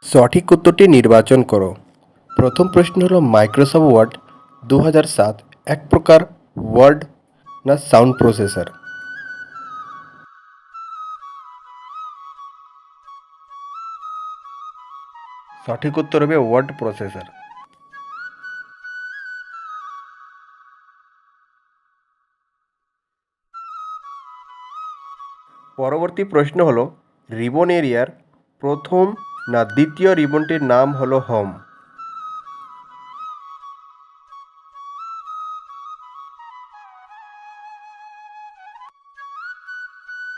সঠিক উত্তরটি নির্বাচন করো। প্রথম প্রশ্ন হলো মাইক্রোসফট ওয়ার্ড 2007 এক প্রকার ওয়ার্ড না সাউন্ড প্রসেসর? সঠিক উত্তর হবে ওয়ার্ড প্রসেসর। পরবর্তী প্রশ্ন হলো রিবন এরিয়ার প্রথম না দ্বিতীয় রিবনটির নাম হলো হোম?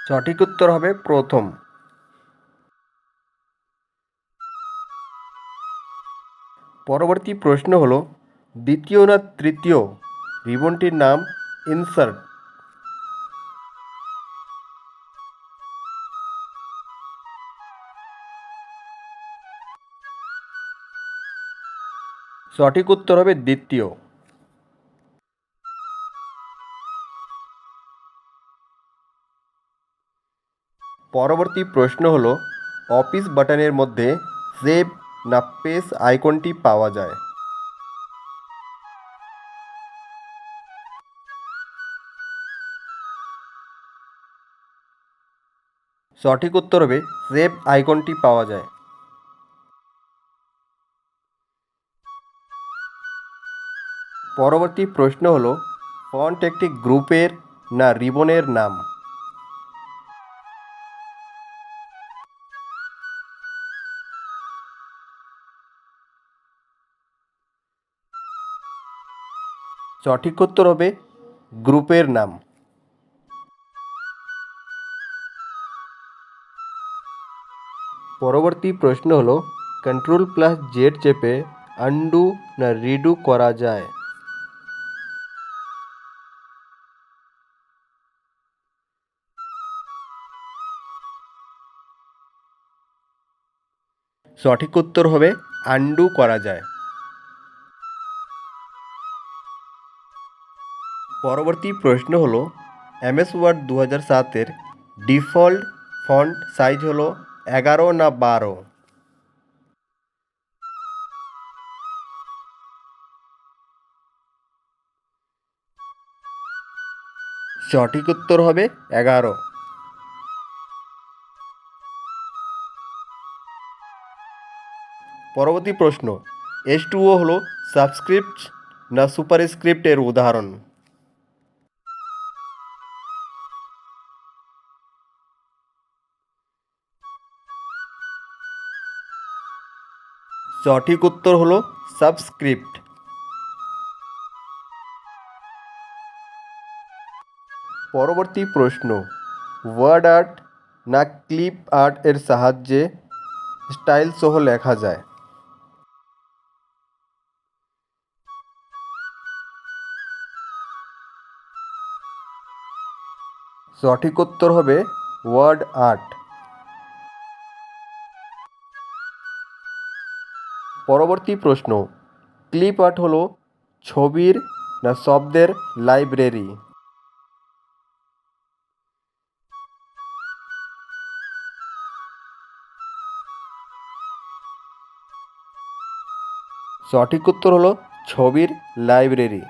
সঠিক উত্তর হবে প্রথম। পরবর্তী প্রশ্ন হলো দ্বিতীয় না তৃতীয় রিবনটির নাম ইনসার্ট? সঠিক উত্তর হবে দ্বিতীয়। পরবর্তী প্রশ্ন হলো অফিস বাটনের মধ্যে সেভ না পেজ আইকনটি পাওয়া যায়? সঠিক উত্তর হবে সেভ আইকনটি পাওয়া যায়। পরবর্তী প্রশ্ন হলো ফন্ট একটি গ্রুপের না রিবনের নাম? সঠিক উত্তর হবে গ্রুপের নাম। পরবর্তী প্রশ্ন হলো Ctrl+Z চেপে আনডু না রিডু করা যায়? সঠিক উত্তর হবে আনডু করা যায়। পরবর্তী প্রশ্ন হলো MS ওয়ার্ড 2007-এর ডিফল্ট ফন্ট সাইজ হলো 11 না 12? সঠিক উত্তর হবে 11। পরবর্তী প্রশ্ন H2O হলো সাবস্ক্রিপ্ট না সুপারস্ক্রিপ্ট এর উদাহরণ? সঠিক উত্তর হলো সাবস্ক্রিপ্ট। পরবর্তী প্রশ্ন ওয়ার্ড আর্ট না ক্লিপ আর্ট এর সাহায্যে স্টাইল সহ লেখা যায়? সঠিক উত্তর হবে ওয়ার্ড আর্ট। পরবর্তী প্রশ্ন ক্লিপ আর্ট হলো ছবির না শব্দের লাইব্রেরি? সঠিক উত্তর হলো ছবির লাইব্রেরি।